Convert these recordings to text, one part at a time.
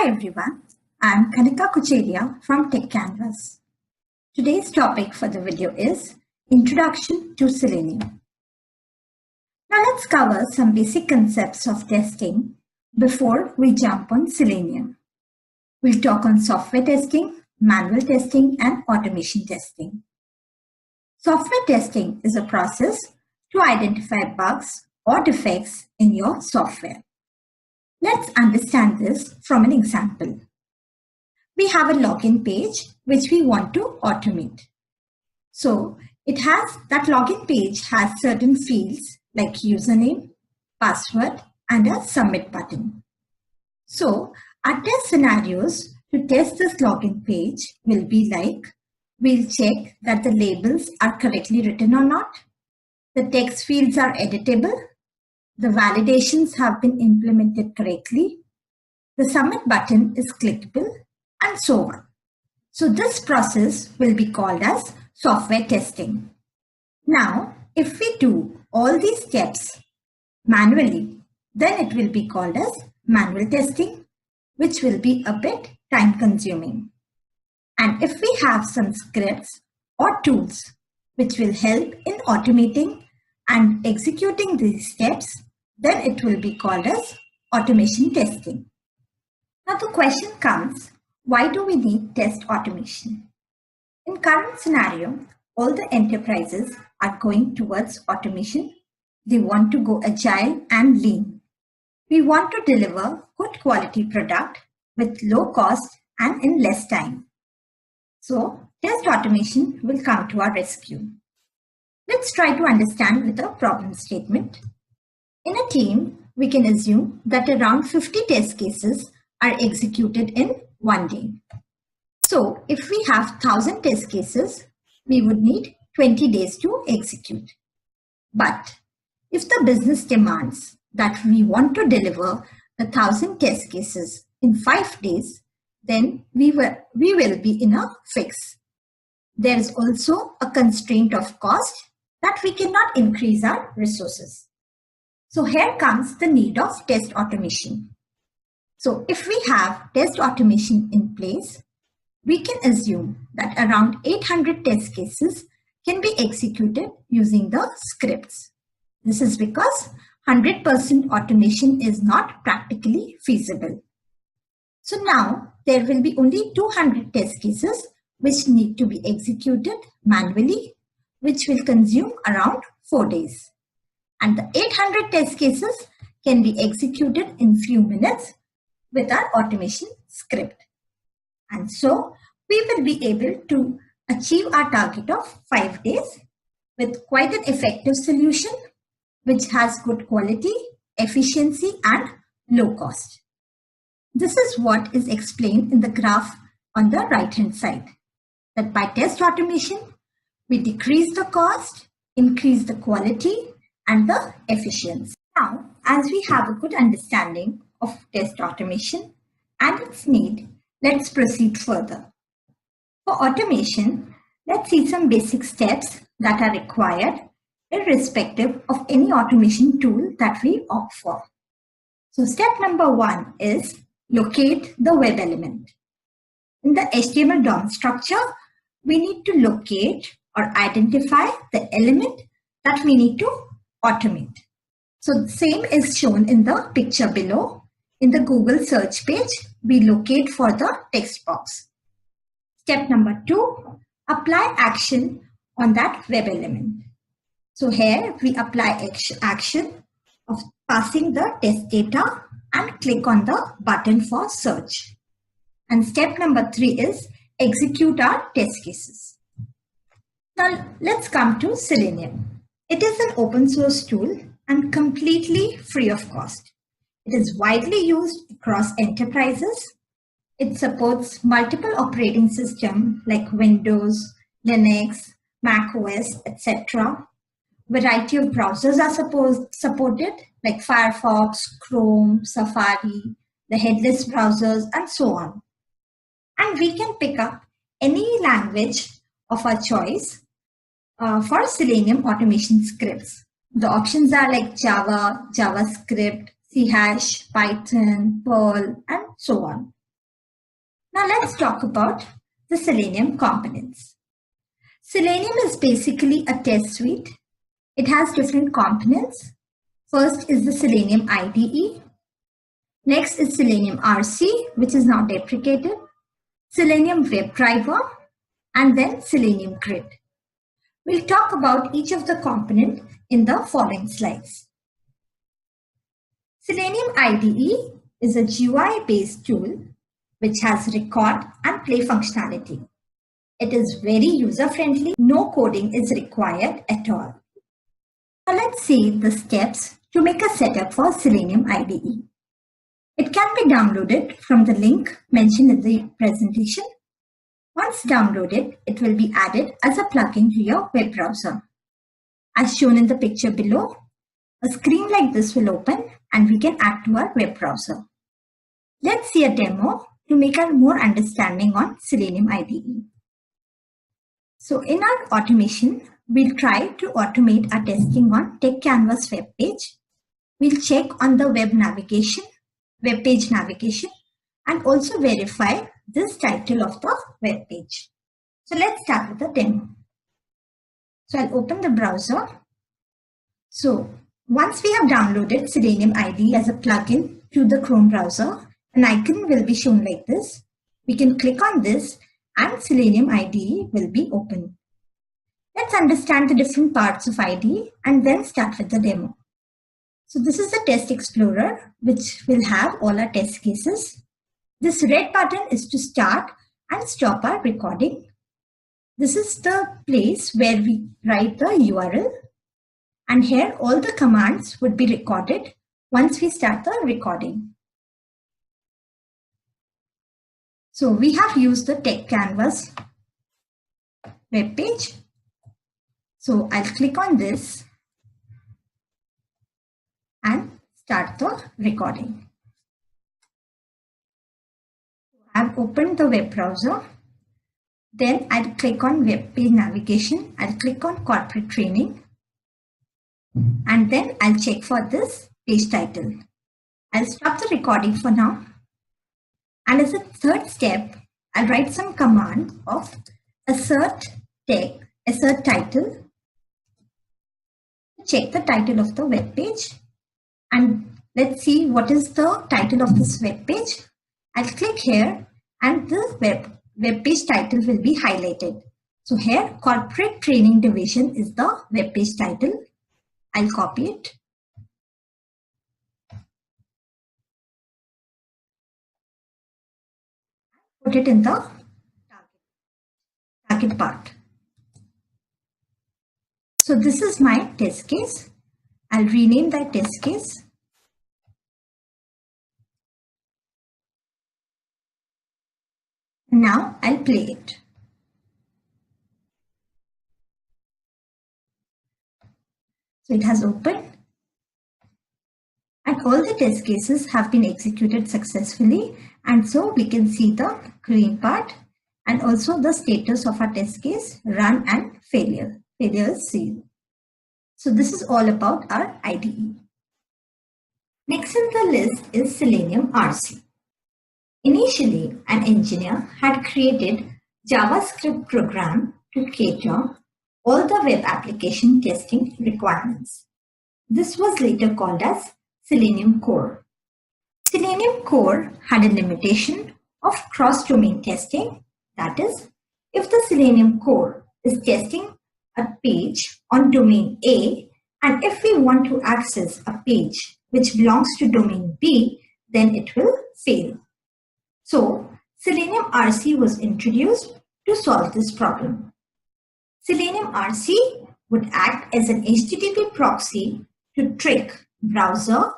Hi everyone, I'm Kanika Kucheria from Techcanvass. Today's topic for the video is Introduction to Selenium. Now let's cover some basic concepts of testing before we jump on Selenium. We'll talk on software testing, manual testing, and automation testing. Software testing is a process to identify bugs or defects in your software. Let's understand this from an example. We have a login page which we want to automate. So that login page has certain fields like username, password, and a submit button. So our test scenarios to test this login page will be like, we'll check that the labels are correctly written or not, the text fields are editable, the validations have been implemented correctly, the submit button is clickable, and so on. So this process will be called as software testing. Now, if we do all these steps manually, then it will be called as manual testing, which will be a bit time consuming. And if we have some scripts or tools which will help in automating and executing these steps, then it will be called as automation testing. Now the question comes, why do we need test automation? In current scenario, all the enterprises are going towards automation. They want to go agile and lean. We want to deliver good quality product with low cost and in less time. So test automation will come to our rescue. Let's try to understand with a problem statement. In a team, we can assume that around 50 test cases are executed in one day. So if we have 1,000 test cases, we would need 20 days to execute. But if the business demands that we want to deliver 1,000 test cases in 5 days, then we will be in a fix. There is also a constraint of cost that we cannot increase our resources. So here comes the need of test automation. So if we have test automation in place, we can assume that around 800 test cases can be executed using the scripts. This is because 100% automation is not practically feasible. So now there will be only 200 test cases which need to be executed manually, which will consume around 4 days. And the 800 test cases can be executed in few minutes with our automation script. And so we will be able to achieve our target of 5 days with quite an effective solution which has good quality, efficiency, and low cost. This is what is explained in the graph on the right hand side. That by test automation, we decrease the cost, increase the quality, and the efficiency. Now, as we have a good understanding of test automation and its need, let's proceed further. For automation, let's see some basic steps that are required irrespective of any automation tool that we opt for. So step number 1 is locate the web element. In the HTML DOM structure, we need to locate or identify the element that we need to automate. So the same is shown in the picture below. In the Google search page, we locate for the text box. Step number 2, apply action on that web element. So here we apply action of passing the test data and click on the button for search. And step number 3 is execute our test cases. Now let's come to Selenium. It is an open source tool and completely free of cost. It is widely used across enterprises. It supports multiple operating systems like Windows, Linux, Mac OS, etc. Variety of browsers are supported like Firefox, Chrome, Safari, the headless browsers, and so on. And we can pick up any language of our choice for Selenium automation scripts. The options are like Java, JavaScript, C#, Python, Perl, and so on. Now let's talk about the Selenium components. Selenium is basically a test suite. It has different components. First is the Selenium IDE. Next is Selenium RC, which is now deprecated. Selenium Web Driver, and then Selenium Grid. We'll talk about each of the component in the following slides. Selenium IDE is a GUI-based tool which has record and play functionality. It is very user-friendly. No coding is required at all. Now let's see the steps to make a setup for Selenium IDE. It can be downloaded from the link mentioned in the presentation. Once downloaded, it will be added as a plugin to your web browser. As shown in the picture below, a screen like this will open and we can add to our web browser. Let's see a demo to make a more understanding on Selenium IDE. So in our automation, we'll try to automate our testing on Techcanvass web page. We'll check on the web page navigation, and also verify this title of the web page. So let's start with the demo. So I'll open the browser. So once we have downloaded Selenium IDE as a plugin to the Chrome browser, an icon will be shown like this. We can click on this and Selenium IDE will be open. Let's understand the different parts of IDE and then start with the demo. So this is the test explorer, which will have all our test cases. This red button is to start and stop our recording. This is the place where we write the URL. And here all the commands would be recorded once we start the recording. So we have used the Techcanvass web page. So I'll click on this and start the recording. I've opened the web browser. Then I'll click on web page navigation. I'll click on corporate training. And then I'll check for this page title. I'll stop the recording for now. And as a third step, I'll write some command of assert title. Check the title of the web page. And let's see what is the title of this web page. I'll click here and the web page title will be highlighted. So here, Corporate Training Division is the web page title. I'll copy it. Put it in the target part. So this is my test case. I'll rename that test case. Now I'll play it. So it has opened. And all the test cases have been executed successfully. And so we can see the green part and also the status of our test case, run and failure. Failure is 0. So this is all about our IDE. Next in the list is Selenium RC. Initially, an engineer had created JavaScript program to cater all the web application testing requirements. This was later called as Selenium Core. Selenium Core had a limitation of cross-domain testing. That is, if the Selenium Core is testing a page on domain A, and if we want to access a page which belongs to domain B, then it will fail. So, Selenium RC was introduced to solve this problem. Selenium RC would act as an HTTP proxy to trick browser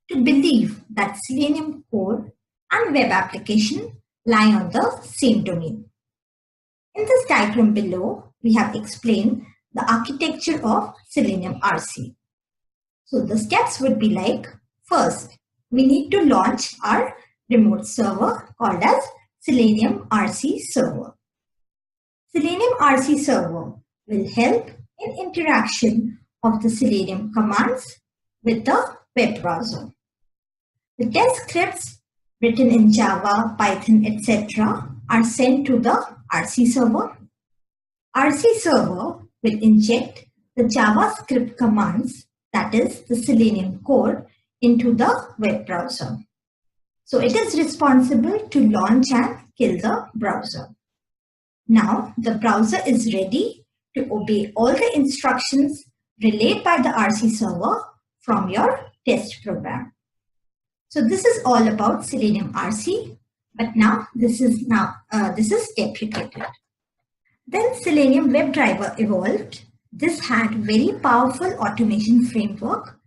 to believe that Selenium core and web application lie on the same domain. In this diagram below, we have explained the architecture of Selenium RC. So the steps would be like, first, we need to launch our remote server called as Selenium RC server. Selenium RC server will help in interaction of the Selenium commands with the web browser. The test scripts written in Java, Python, etc. are sent to the RC server. RC server will inject the JavaScript commands, that is the Selenium code, into the web browser. So it is responsible to launch and kill the browser. Now the browser is ready to obey all the instructions relayed by the RC server from your test program. So this is all about Selenium RC, but now this is deprecated. Then Selenium Web Driver evolved. This had very powerful automation framework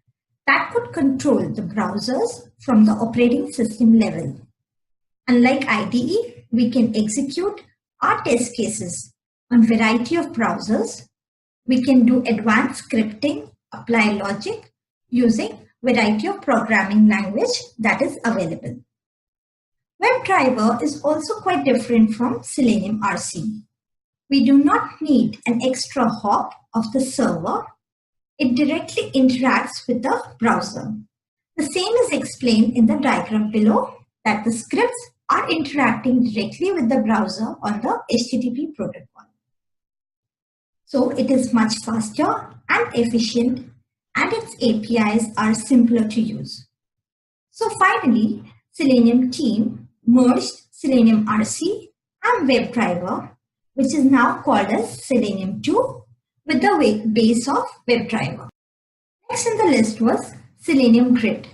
that could control the browsers from the operating system level. Unlike IDE, we can execute our test cases on a variety of browsers. We can do advanced scripting, apply logic using variety of programming language that is available. Web Driver is also quite different from Selenium RC. We do not need an extra hop of the server. It directly interacts with the browser. The same is explained in the diagram below, that the scripts are interacting directly with the browser on the HTTP protocol. So it is much faster and efficient, and its APIs are simpler to use. So finally, Selenium team merged Selenium RC and Web Driver, which is now called as Selenium 2, with the base of Web Driver. Next in the list was Selenium Grid.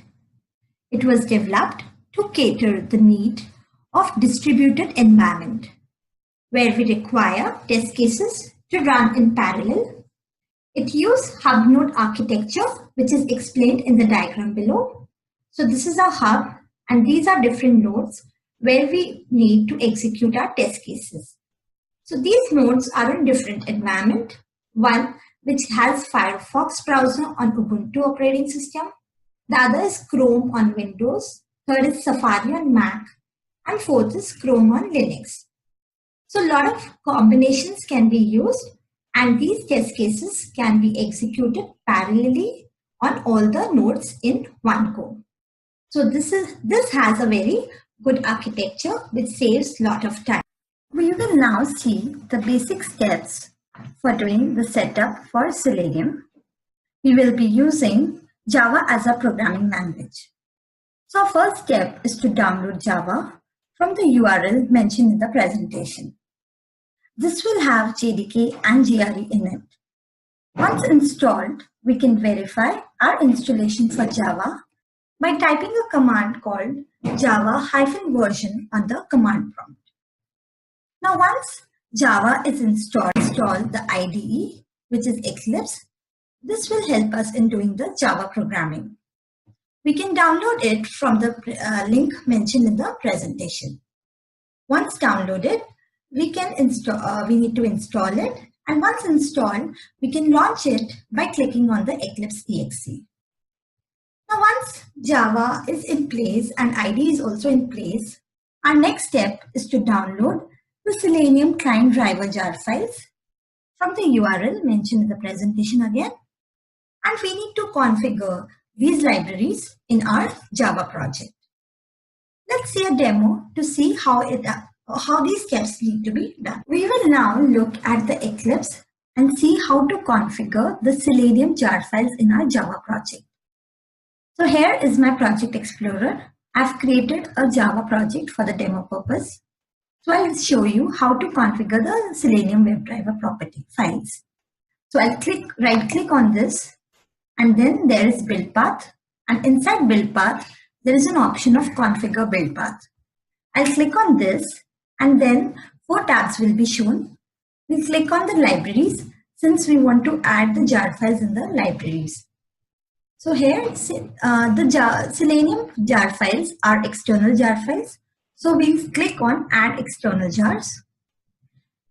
It was developed to cater the need of distributed environment, where we require test cases to run in parallel. It used hub node architecture, which is explained in the diagram below. So this is a hub, and these are different nodes where we need to execute our test cases. So these nodes are in different environment. One which has Firefox browser on Ubuntu operating system. The other is Chrome on Windows. Third is Safari on Mac. And fourth is Chrome on Linux. So a lot of combinations can be used, and these test cases can be executed parallelly on all the nodes in one code. So this has a very good architecture which saves a lot of time. We will now see the basic steps for doing the setup for Selenium. We will be using Java as a programming language. So our first step is to download Java from the URL mentioned in the presentation. This will have JDK and GRE in it. Once installed, we can verify our installation for Java by typing a command called java-version on the command prompt. Now once Java is installed, install the IDE, which is Eclipse. This will help us in doing the Java programming. We can download it from the link mentioned in the presentation. Once downloaded, we need to install it, and once installed, we can launch it by clicking on the Eclipse exe. Now once Java is in place and IDE is also in place, our next step is to download the Selenium client driver jar files from the URL mentioned in the presentation again, and we need to configure these libraries in our Java project. Let's see a demo to see how these steps need to be done. We will now look at the Eclipse and see how to configure the Selenium jar files in our Java project. So here is my project explorer. I've created a Java project for the demo purpose. So I'll show you how to configure the Selenium Web Driver property files. So I'll right click on this, and then there is build path, and inside build path there is an option of configure build path. I'll click on this, and then 4 tabs will be shown. We'll click on the libraries since we want to add the jar files in the libraries. So here the Selenium jar files are external jar files. So we'll click on add external jars,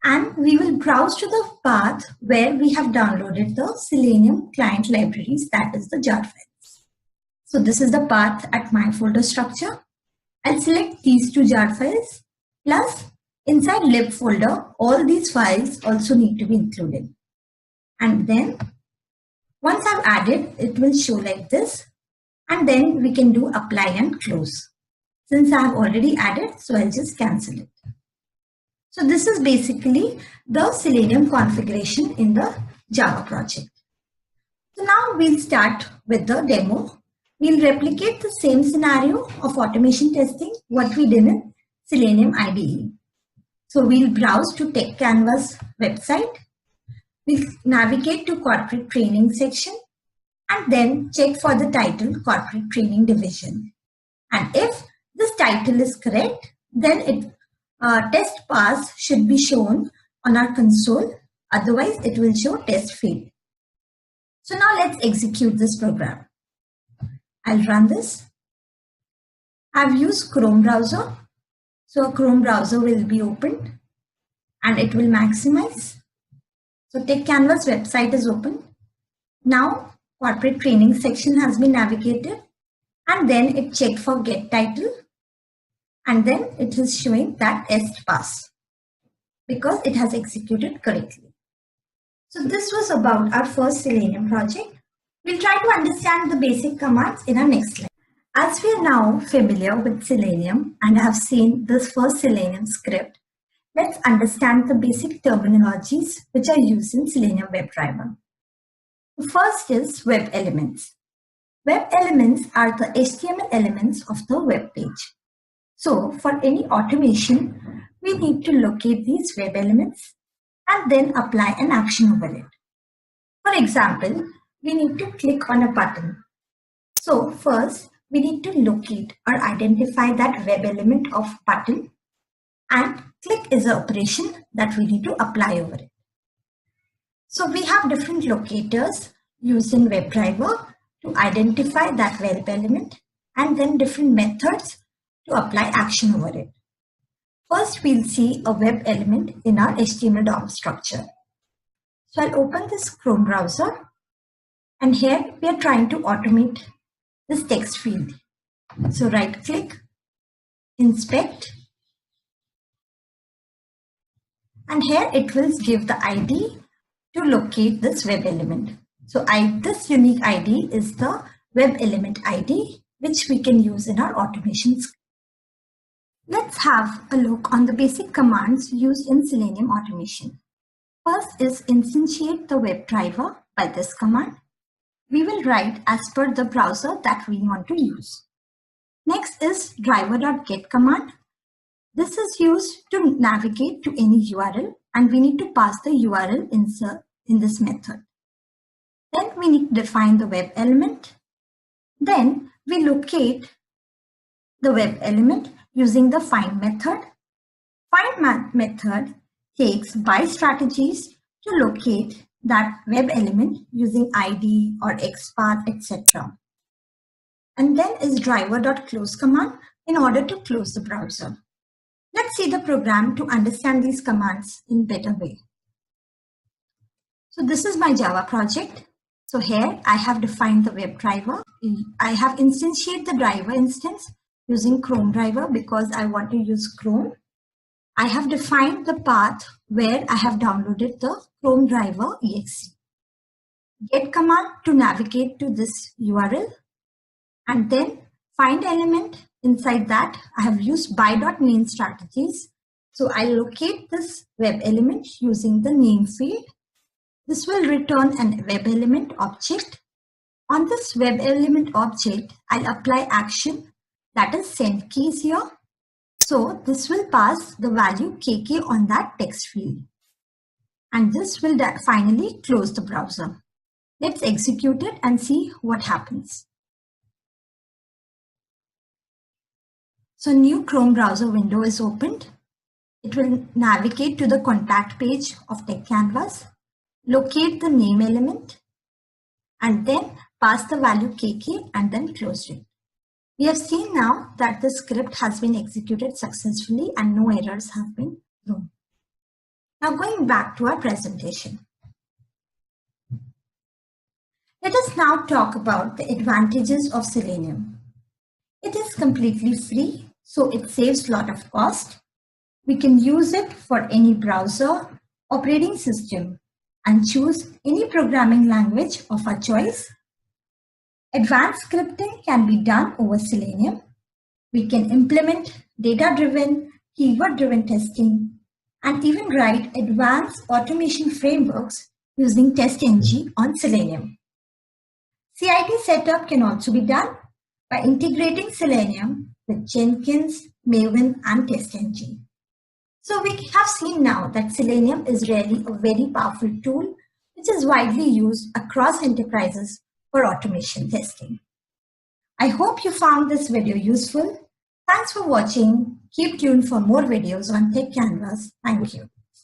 and we will browse to the path where we have downloaded the Selenium client libraries, that is the jar files. So this is the path at my folder structure. I'll select these 2 jar files, plus inside lib folder, all these files also need to be included. And then once I've added, it will show like this, and then we can do apply and close. Since I have already added, so I'll just cancel it. So this is basically the Selenium configuration in the Java project. So now we'll start with the demo. We'll replicate the same scenario of automation testing what we did in Selenium IDE. So we'll browse to Techcanvass website. We'll navigate to corporate training section and then check for the title corporate training division. And if this title is correct, then test pass should be shown on our console. Otherwise, it will show test failed. So now let's execute this program. I'll run this. I've used Chrome browser. So a Chrome browser will be opened and it will maximize. So Techcanvass website is open. Now corporate training section has been navigated and then it checked for get title and then it is showing that test pass because it has executed correctly. So this was about our first Selenium project. We'll try to understand the basic commands in our next slide. As we are now familiar with Selenium and have seen this first Selenium script, let's understand the basic terminologies which are used in Selenium Web Driver. The first is web elements. Web elements are the HTML elements of the web page. So for any automation, we need to locate these web elements and then apply an action over it. For example, we need to click on a button. So first, we need to locate or identify that web element of button, and click is an operation that we need to apply over it. So we have different locators used in WebDriver to identify that web element and then different methods to apply action over it. First, we'll see a web element in our HTML DOM structure. So I'll open this Chrome browser and here we are trying to automate this text field. So right click, inspect, and here it will give the ID to locate this web element. So this unique ID is the web element ID which we can use in our automation script. Let's have a look on the basic commands used in Selenium automation. First is instantiate the web driver by this command. We will write as per the browser that we want to use. Next is driver.get command. This is used to navigate to any URL and we need to pass the URL insert in this method. Then we need to define the web element. Then we locate the web element using the find method. Find method takes by strategies to locate that web element using ID or XPath, etc. And then is driver.close command in order to close the browser. Let's see the program to understand these commands in a better way. So this is my Java project. So here I have defined the web driver. I have instantiated the driver instance using Chrome driver because I want to use Chrome. I have defined the path where I have downloaded the Chrome driver exe. Get command to navigate to this URL and then find element. Inside that I have used by.name strategies. So I locate this web element using the name field. This will return an web element object. On this web element object, I'll apply action that is send keys here. So this will pass the value KK on that text field. And this will finally close the browser. Let's execute it and see what happens. So new Chrome browser window is opened. It will navigate to the contact page of Techcanvass, locate the name element, and then pass the value KK and then close it. We have seen now that the script has been executed successfully and no errors have been thrown. Now going back to our presentation. Let us now talk about the advantages of Selenium. It is completely free, so it saves a lot of cost. We can use it for any browser, operating system, and choose any programming language of our choice. Advanced scripting can be done over Selenium. We can implement data-driven, keyword-driven testing, and even write advanced automation frameworks using TestNG on Selenium. CI/CD setup can also be done by integrating Selenium with Jenkins, Maven, and TestNG. So we have seen now that Selenium is really a very powerful tool which is widely used across enterprises for automation testing. I hope you found this video useful. Thanks for watching. Keep tuned for more videos on Techcanvass. Thank you.